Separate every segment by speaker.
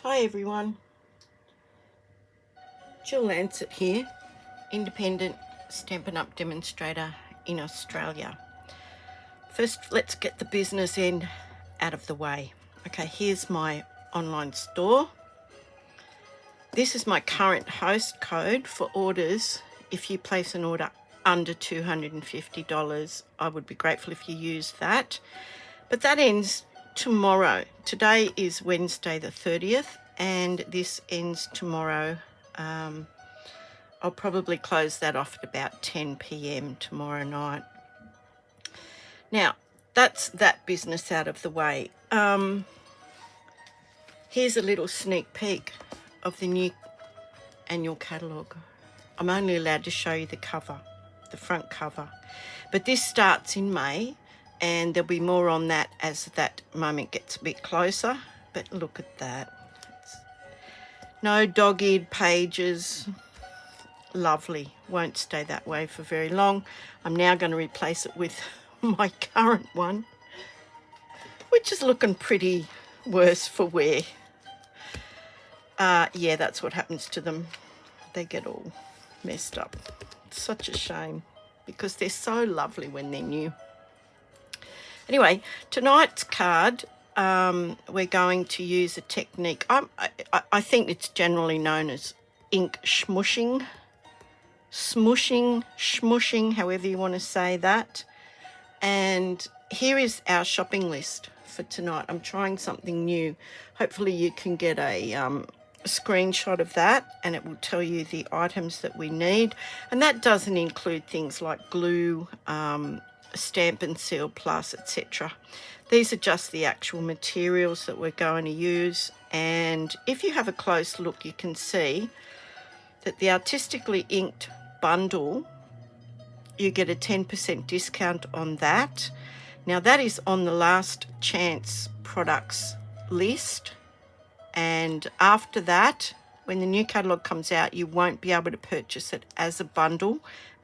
Speaker 1: Hi everyone, Jill Lancet here, independent Stampin' Up! Demonstrator in Australia. First, let's get the business end out of the way. Okay, here's my online store. This is my current host code for orders. If you place an order under $250, I would be grateful if you use that. But that ends tomorrow. Today is Wednesday the 30th, and this ends tomorrow. I'll probably close that off at about 10 p.m. tomorrow night. Now, that's that business out of the way. Here's a little sneak peek of the new annual catalogue. I'm only allowed to show you the cover, the front cover. But this starts in May, and there'll be more on that as that moment gets a bit closer. But look at that. No dog-eared pages. Lovely. Won't stay that way for very long. I'm now going to replace it with my current one, which is looking pretty worse for wear. Yeah, that's what happens to them. They get all messed up. It's such a shame because they're so lovely when they're new. Anyway, tonight's card, we're going to use a technique. I think it's generally known as ink smooshing. Smooshing, however you want to say that. And here is our shopping list for tonight. I'm trying something new. Hopefully you can get a screenshot of that, and it will tell you the items that we need. And that doesn't include things like glue, Stamp and Seal Plus, etc. These are just the actual materials that we're going to use. And if you have a close look, you can see that the Artistically Inked bundle, you get a 10% discount on that. Now that is on the last chance products list, and after that, when the new catalogue comes out, you won't be able to purchase it as a bundle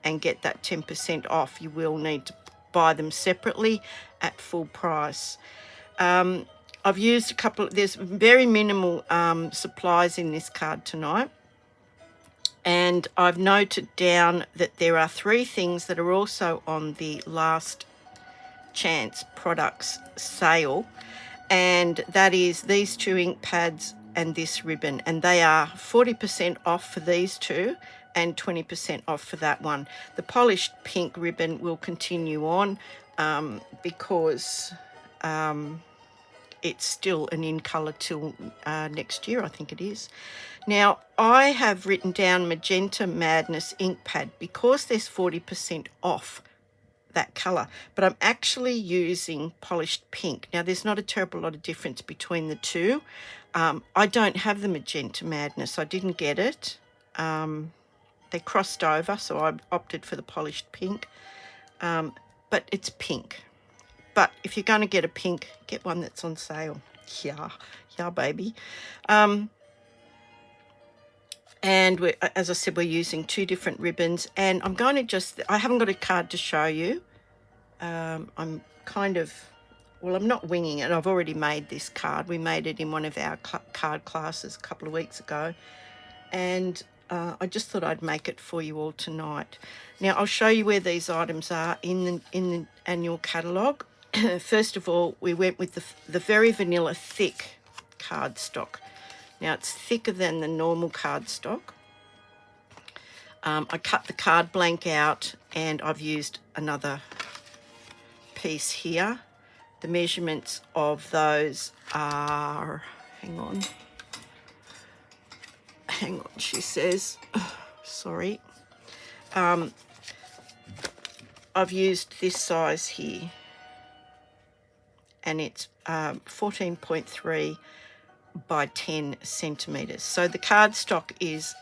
Speaker 1: and get that 10% off. You will need to buy them separately at full price. I've used a couple, there's very minimal supplies in this card tonight. And I've noted down that there are 3 things that are also on the last chance products sale, and that is these 2 ink pads and this ribbon, and they are 40% off for these 2 and 20% off for that one. The polished pink ribbon will continue on because it's still an in colour till next year, I think it is. Now, I have written down Magenta Madness ink pad because there's 40% off that colour, but I'm actually using polished pink. Now, there's not a terrible lot of difference between the two. I don't have the Magenta Madness. I didn't get it. They crossed over, so I opted for the polished pink. But it's pink. But if you're going to get a pink, get one that's on sale. Yeah, baby. And we're, as I said, we're using 2 different ribbons. And I'm going to just, I haven't got a card to show you. I'm kind of, well, I'm not winging it. I've already made this card. We made it in one of our card classes a couple of weeks ago. And I just thought I'd make it for you all tonight. Now, I'll show you where these items are in the annual catalogue. First of all, we went with the very vanilla thick cardstock. Now, it's thicker than the normal cardstock. I cut the card blank out, and I've used another piece here. The measurements of those are, hang on, she says, sorry. I've used this size here, and it's 14.3 by 10 centimetres. So the cardstock is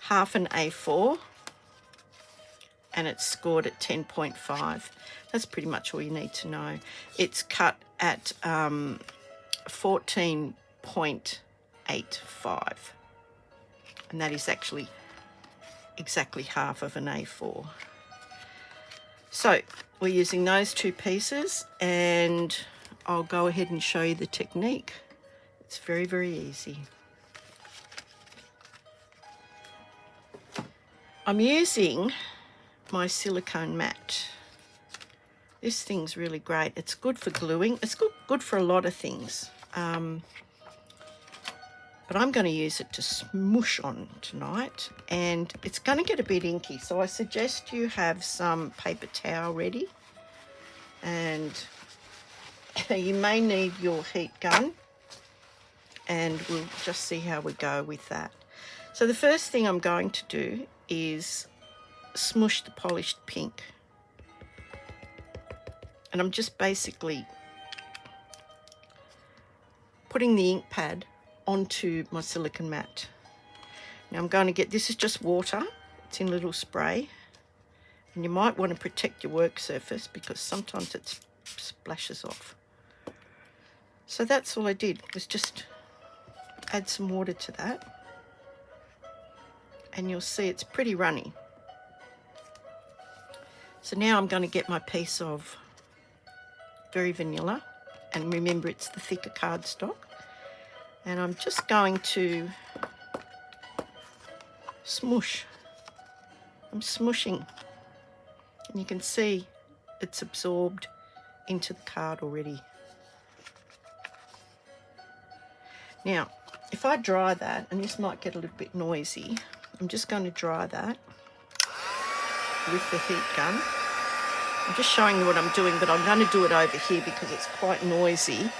Speaker 1: half an A4, and it's scored at 10.5. That's pretty much all you need to know. It's cut at 14.85, and that is actually exactly half of an A4. So we're using those 2 pieces, and I'll go ahead and show you the technique. It's very, very easy. I'm using my silicone mat. This thing's really great. It's good for gluing. It's good for a lot of things. But I'm going to use it to smoosh on tonight, and it's going to get a bit inky, so I suggest you have some paper towel ready, and you may need your heat gun, and we'll just see how we go with that. So the first thing I'm going to do is smoosh the polished pink, and I'm just basically putting the ink pad onto my silicone mat. Now I'm going to get, this is just water, it's in a little spray, and you might want to protect your work surface because sometimes it splashes off. So that's all I did, was just add some water to that, and you'll see it's pretty runny. So now I'm going to get my piece of Very Vanilla, and remember it's the thicker cardstock. And I'm just going to smoosh. I'm smooshing. And you can see it's absorbed into the card already. Now, if I dry that, and this might get a little bit noisy, I'm just going to dry that with the heat gun. I'm just showing you what I'm doing, but I'm going to do it over here because it's quite noisy.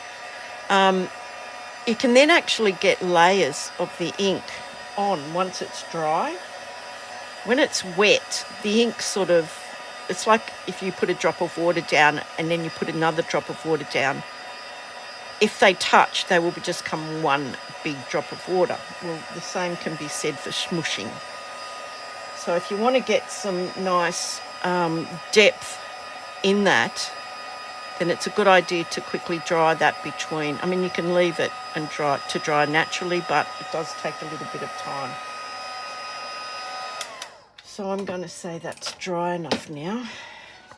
Speaker 1: You can then actually get layers of the ink on once it's dry. When it's wet, the ink sort of, it's like if you put a drop of water down and then you put another drop of water down. If they touch, they will just come one big drop of water. Well, the same can be said for smooshing. So if you want to get some nice depth in that, then it's a good idea to quickly dry that between. I mean, you can leave it and dry naturally, but it does take a little bit of time. So I'm going to say that's dry enough now.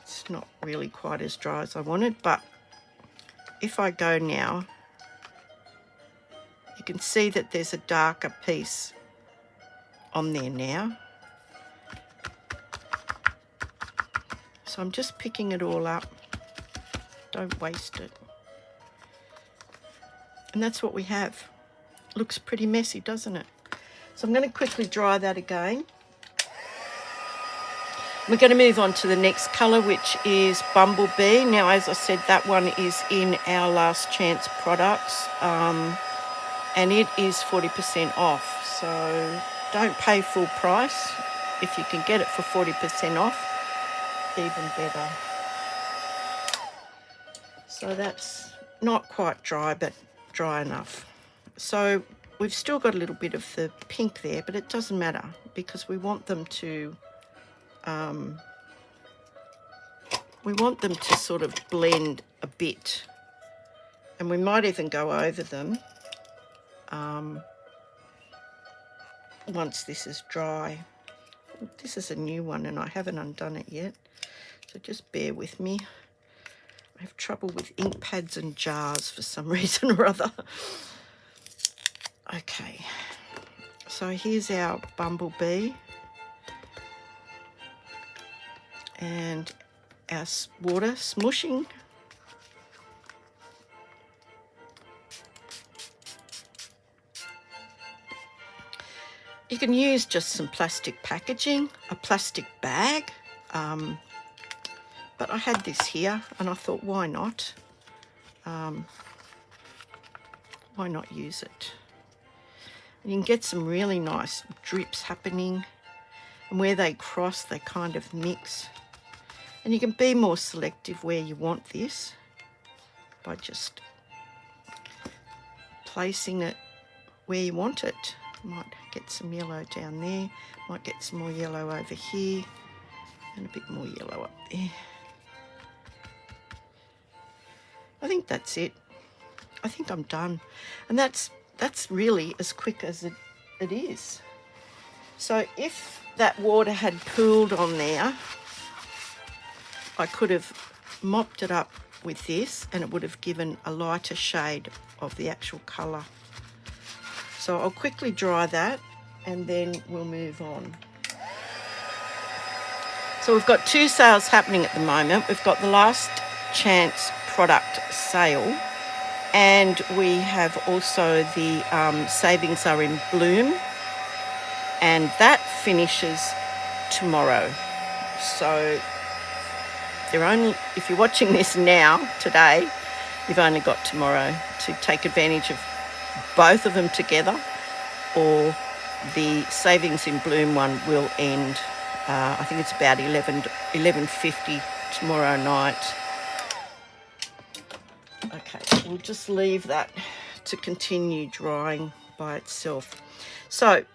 Speaker 1: It's not really quite as dry as I wanted, but if I go now, you can see that there's a darker piece on there now. So I'm just picking it all up. Don't waste it. And that's what we have. Looks pretty messy, doesn't it? So I'm going to quickly dry that again. We're going to move on to the next colour, which is Bumblebee. Now, as I said, that one is in our Last Chance products, and it is 40% off. So don't pay full price. If you can get it for 40% off, even better. So that's not quite dry, but dry enough. So we've still got a little bit of the pink there, but it doesn't matter because we want them to sort of blend a bit, and we might even go over them once this is dry. This is a new one and I haven't undone it yet, so just bear with me. I have trouble with ink pads and jars for some reason or other. Okay, so here's our Bumblebee and our water smooshing. You can use just some plastic packaging, a plastic bag, but I had this here and I thought, why not? Why not use it? And you can get some really nice drips happening, and where they cross, they kind of mix. And you can be more selective where you want this by just placing it where you want it. Might get some yellow down there, might get some more yellow over here, and a bit more yellow up there. I think that's it. I think I'm done. And that's really as quick as it is. So if that water had pooled on there, I could have mopped it up with this and it would have given a lighter shade of the actual colour. So I'll quickly dry that and then we'll move on. So we've got 2 sales happening at the moment. We've got the last chance product sale, and we have also the savings are in bloom, and that finishes tomorrow. So they're only, if you're watching this now, today, you've only got tomorrow to take advantage of both of them together, or the savings in bloom one will end, I think it's about 11:50 tomorrow night. Okay, we'll just leave that to continue drying by itself. So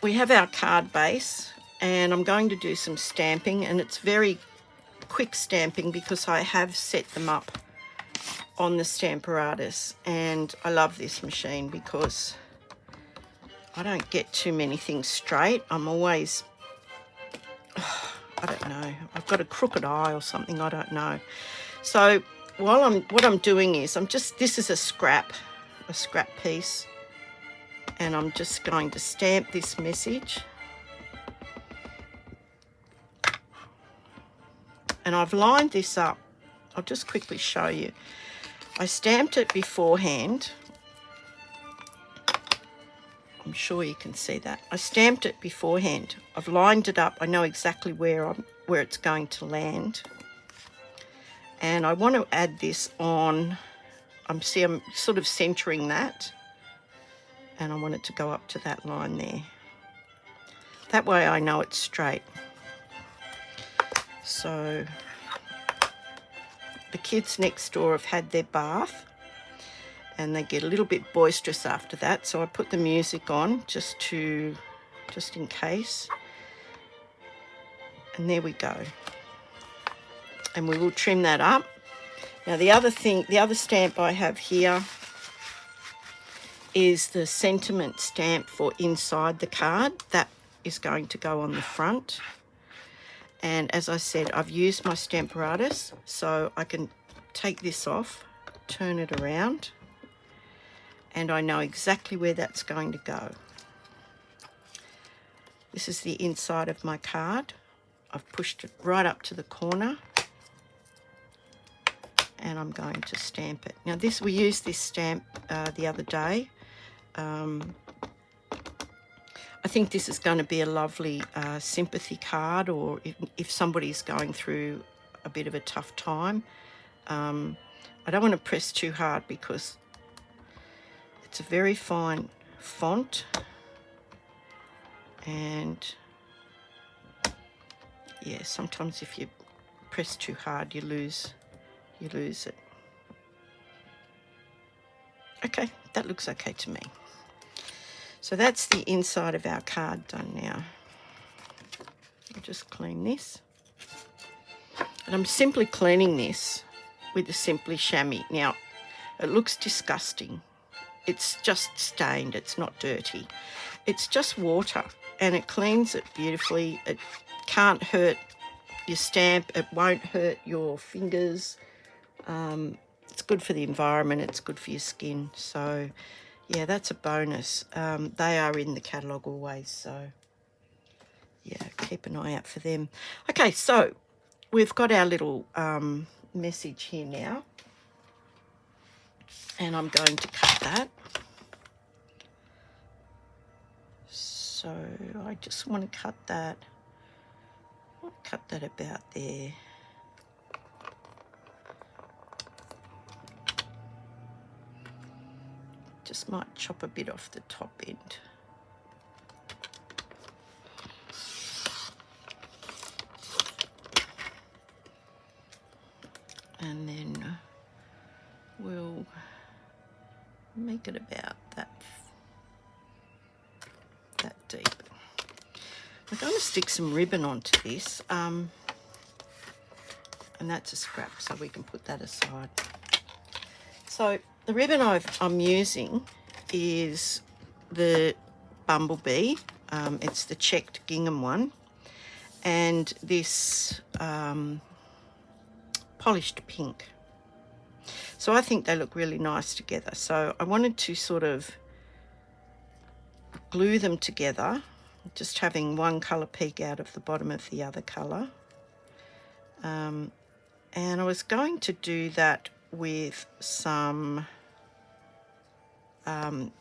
Speaker 1: we have our card base, and I'm going to do some stamping, and it's very quick stamping because I have set them up on the Stamper Artist, and I love this machine because I don't get too many things straight. I'm always, I don't know, I've got a crooked eye or something, I don't know. So what I'm doing is this is a scrap piece, and I'm just going to stamp this message. And I've lined this up. I'll just quickly show you. I stamped it beforehand. I'm sure you can see that. I stamped it beforehand. I've lined it up. I know exactly where it's going to land. And I want to add this on. I'm sort of centering that. And I want it to go up to that line there. That way I know it's straight. So the kids next door have had their bath, and they get a little bit boisterous after that, so I put the music on just in case. And there we go. And we will trim that up. Now the other stamp I have here is the sentiment stamp for inside the card. That is going to go on the front. And as I said, I've used my Stamper Artist, so I can take this off, turn it around, and I know exactly where that's going to go. This is the inside of my card. I've pushed it right up to the corner, and I'm going to stamp it. Now we used this stamp the other day. I think this is going to be a lovely sympathy card, or if somebody's going through a bit of a tough time. I don't want to press too hard because it's a very fine font, and yeah, sometimes if you press too hard you lose it. Okay, that looks okay to me. So that's the inside of our card done now. I'll just clean this. And I'm simply cleaning this with the Simply Chamois. Now, it looks disgusting. It's just stained, it's not dirty. It's just water, and it cleans it beautifully. It can't hurt your stamp, it won't hurt your fingers. It's good for the environment, it's good for your skin. So yeah, that's a bonus. They are in the catalogue always, so yeah, keep an eye out for them. Okay, so we've got our little message here now, and I'm going to cut that. So I just want to cut that. I'll cut that about there. Just might chop a bit off the top end. And then we'll make it about that deep. We're going to stick some ribbon onto this, and that's a scrap, so we can put that aside. So the ribbon I'm using is the Bumblebee. It's the checked gingham one, and this polished pink. So I think they look really nice together. So I wanted to sort of glue them together just having one colour peek out of the bottom of the other colour. And I was going to do that with some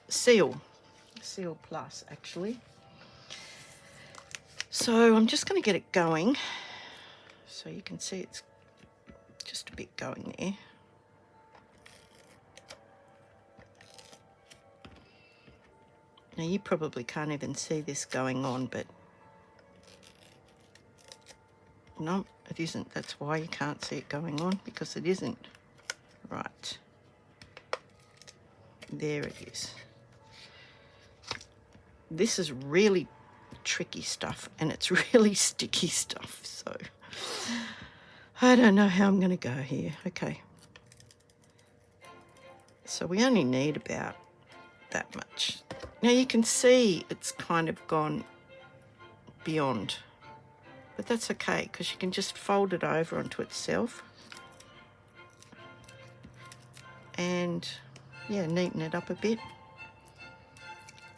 Speaker 1: Seal Plus actually. So I'm just going to get it going. So you can see it's just a bit going there. Now you probably can't even see this going on, but no, it isn't. That's why you can't see it going on, because it isn't. Right. There it is. This is really tricky stuff, and it's really sticky stuff, so I don't know how I'm going to go here. Okay. So we only need about that much. Now you can see it's kind of gone beyond, but that's okay because you can just fold it over onto itself and yeah, neaten it up a bit.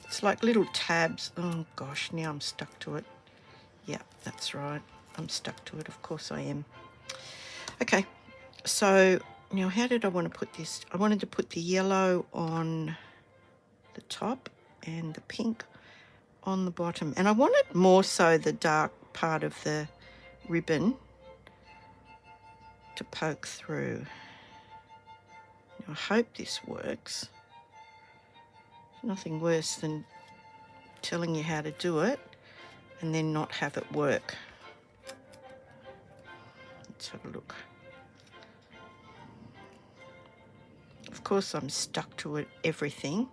Speaker 1: It's like little tabs. Oh gosh, now I'm stuck to it. Yeah, that's right. I'm stuck to it. Of course I am. Okay, so now how did I want to put this? I wanted to put the yellow on the top and the pink on the bottom. And I wanted more so the dark part of the ribbon to poke through. Now, I hope this works. Nothing worse than telling you how to do it and then not have it work. Let's have a look. Of course, I'm stuck to it, everything.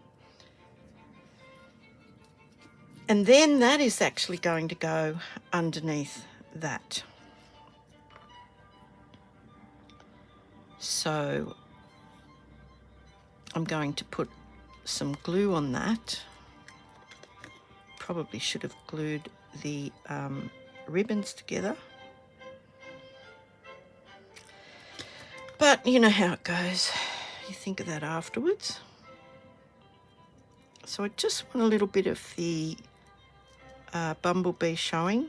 Speaker 1: And then that is actually going to go underneath that. So I'm going to put some glue on that. Probably should have glued the ribbons together. But you know how it goes. You think of that afterwards. So I just want a little bit of the bumblebee showing.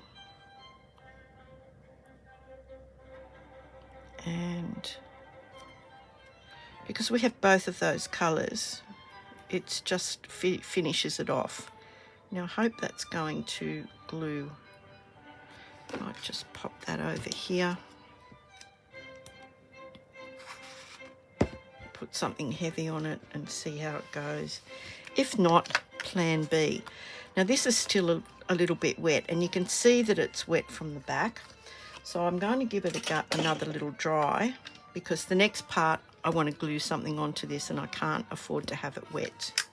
Speaker 1: And because we have both of those colours, it's just finishes it off. Now I hope that's going to glue. I might just pop that over here. Put something heavy on it and see how it goes. If not, plan B. Now this is still a little bit wet, and you can see that it's wet from the back. So I'm going to give it another little dry, because the next part I want to glue something onto this and I can't afford to have it wet.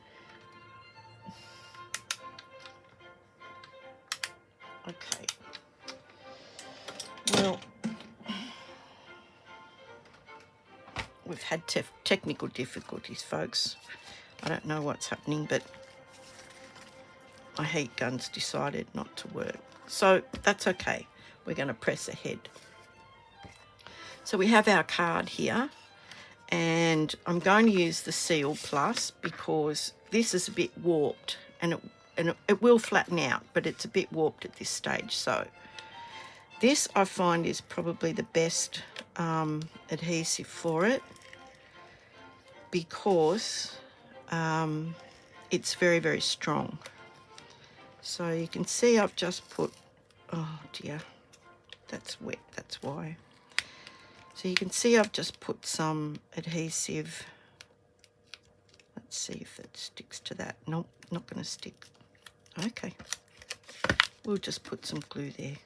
Speaker 1: Okay. Well, we've had technical difficulties, folks. I don't know what's happening, but my heat guns decided not to work. So that's okay. We're going to press ahead. So we have our card here, and I'm going to use the Seal Plus because this is a bit warped, and it will flatten out, but it's a bit warped at this stage. So this I find is probably the best adhesive for it, because it's very, very strong. So you can see I've just put, oh dear, that's wet, that's why. So you can see I've just put some adhesive. Let's see if it sticks to that. Nope, not going to stick. Okay, we'll just put some glue there.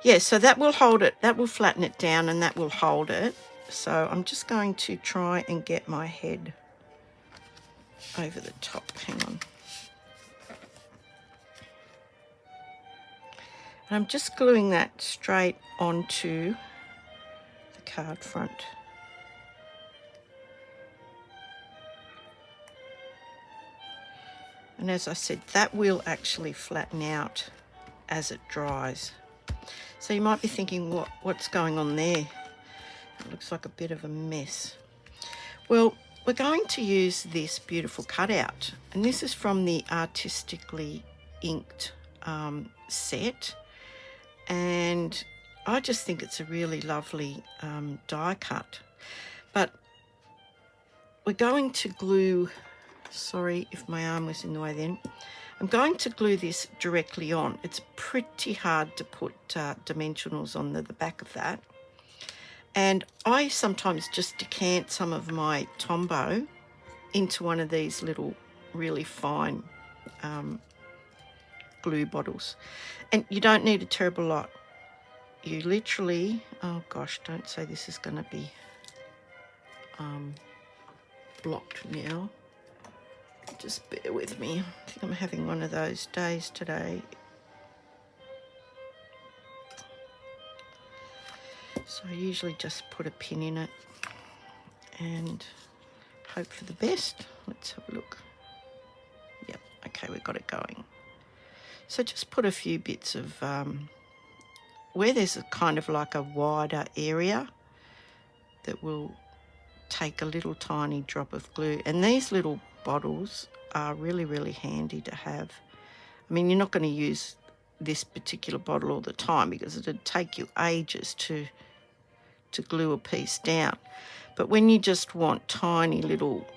Speaker 1: Yeah, so that will hold it, that will flatten it down, and that will hold it. So I'm just going to try and get my head over the top. Hang on. And I'm just gluing that straight onto the card front. And as I said, that will actually flatten out as it dries. So you might be thinking, what's going on there? It looks like a bit of a mess. Well, we're going to use this beautiful cutout, and this is from the Artistically Inked set, and I just think it's a really lovely die cut. But we're going to glue, sorry if my arm was in the way then, I'm going to glue this directly on. It's pretty hard to put dimensionals on the back of that. And I sometimes just decant some of my Tombow into one of these little really fine glue bottles. And you don't need a terrible lot. You literally, oh gosh, don't say this is going to be blocked now. Just bear with me. I think I'm having one of those days today. So I usually just put a pin in it and hope for the best. Let's have a look. Yep, okay, we've got it going. So just put a few bits of, where there's a kind of like a wider area that will take a little tiny drop of glue. And these little bottles are really, really handy to have. I mean, you're not going to use this particular bottle all the time because it'd take you ages to glue a piece down. But when you just want tiny little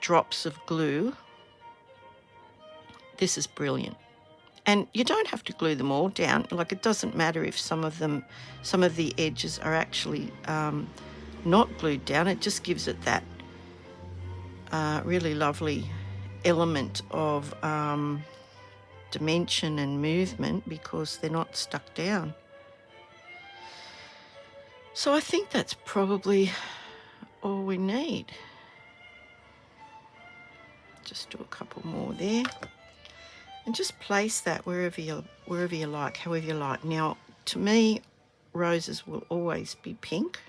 Speaker 1: drops of glue, this is brilliant. And you don't have to glue them all down. Like, it doesn't matter if some of the edges are actually not glued down. It just gives it that really lovely element of dimension and movement because they're not stuck down. So I think that's probably all we need. Just do a couple more there. And just place that wherever you like, however you like. Now, to me, roses will always be pink.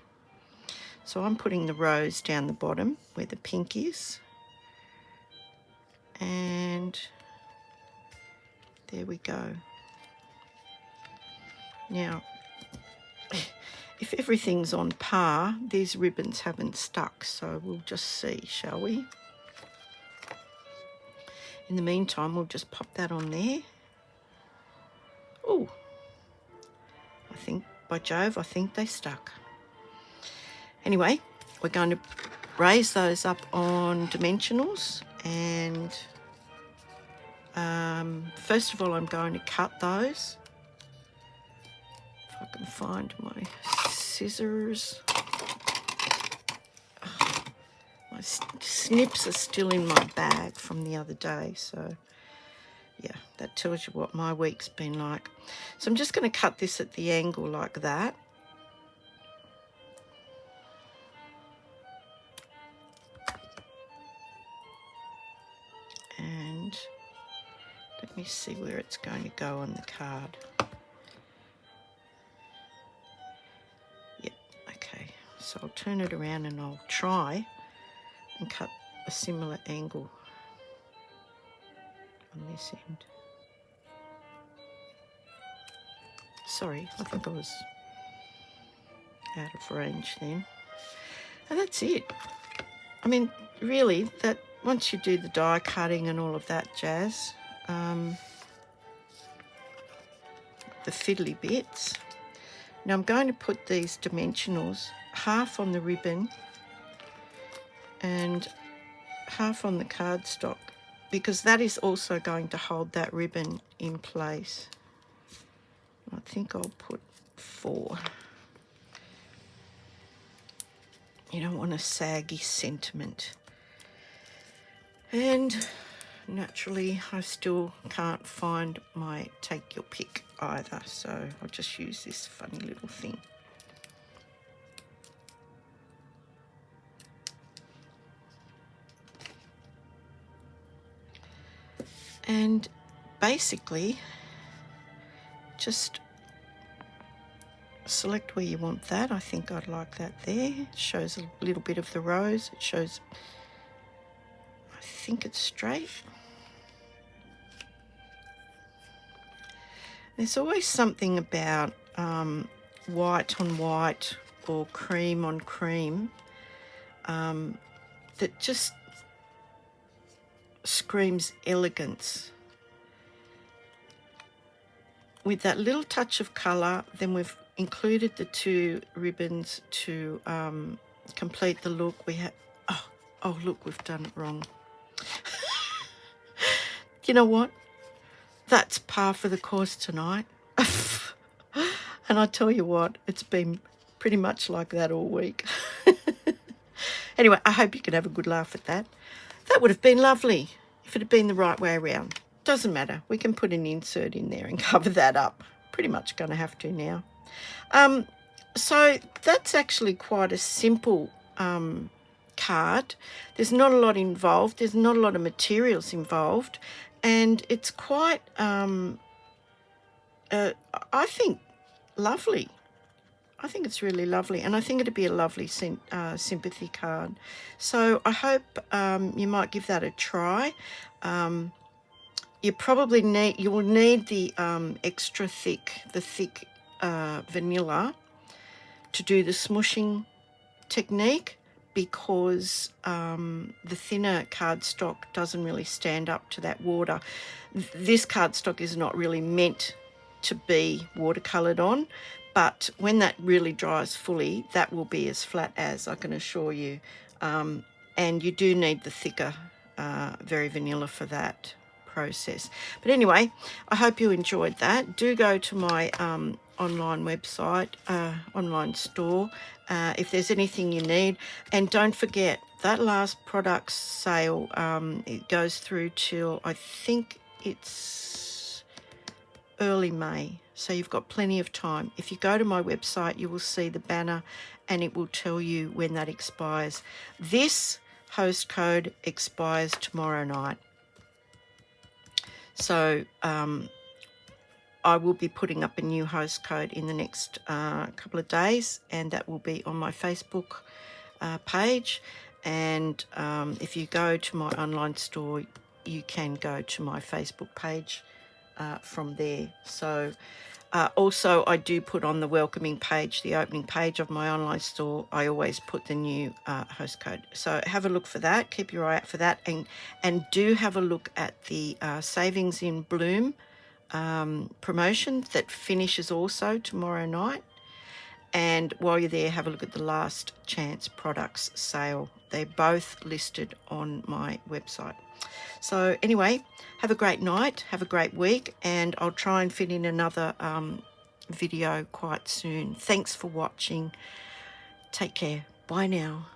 Speaker 1: So I'm putting the rose down the bottom where the pink is. And there we go. Now, if everything's on par, these ribbons haven't stuck, so we'll just see, shall we? In the meantime, we'll just pop that on there. Oh, I think, by Jove, I think they stuck. Anyway, we're going to raise those up on dimensionals, and first of all, I'm going to cut those. If I can find my scissors. Oh, my snips are still in my bag from the other day, so yeah, that tells you what my week's been like. So I'm just going to cut this at the angle like that. And let me see where it's going to go on the card. Yep, okay. So I'll turn it around and I'll try and cut a similar angle on this end. Sorry, I think I was out of range then. And that's it. I mean, really, that once you do the die cutting and all of that jazz, the fiddly bits. Now I'm going to put these dimensionals half on the ribbon and half on the cardstock, because that is also going to hold that ribbon in place. I think I'll put 4. You don't want a saggy sentiment. And naturally, I still can't find my take your pick either, so I'll just use this funny little thing. And basically, just select where you want that. I think I'd like that there. It shows a little bit of the rose. It shows, I think it's straight. There's always something about white on white or cream on cream that just screams elegance. With that little touch of colour, then we've included the 2 ribbons to complete the look. We have, oh look, we've done it wrong. You know what? That's par for the course tonight. And I tell you what, it's been pretty much like that all week. Anyway, I hope you can have a good laugh at that. That would have been lovely if it had been the right way around. Doesn't matter. We can put an insert in there and cover that up. Pretty much going to have to now. So that's actually quite a simple card. There's not a lot involved. There's not a lot of materials involved. And it's quite, I think, lovely. I think it's really lovely, and I think it'd be a lovely sympathy card. So I hope you might give that a try. You will need the extra thick, vanilla to do the smooshing technique, because the thinner cardstock doesn't really stand up to that water. This cardstock is not really meant to be watercoloured on, but when that really dries fully, that will be as flat as, I can assure you. And you do need the thicker very vanilla for that process. But anyway, I hope you enjoyed that. Do go to my online website, online store, if there's anything you need. And don't forget, that last product sale, it goes through till, I think it's early May. So you've got plenty of time. If you go to my website, you will see the banner and it will tell you when that expires. This host code expires tomorrow night. So I will be putting up a new host code in the next couple of days, and that will be on my Facebook page. And if you go to my online store, you can go to my Facebook page from there. So also, I do put on the welcoming page, the opening page of my online store, I always put the new host code. So have a look for that, keep your eye out for that, and do have a look at the Savings in Bloom promotion that finishes also tomorrow night. And while you're there, have a look at the Last Chance Products sale. They're both listed on my website. So anyway, have a great night, have a great week, and I'll try and fit in another video quite soon. Thanks for watching. Take care. Bye now.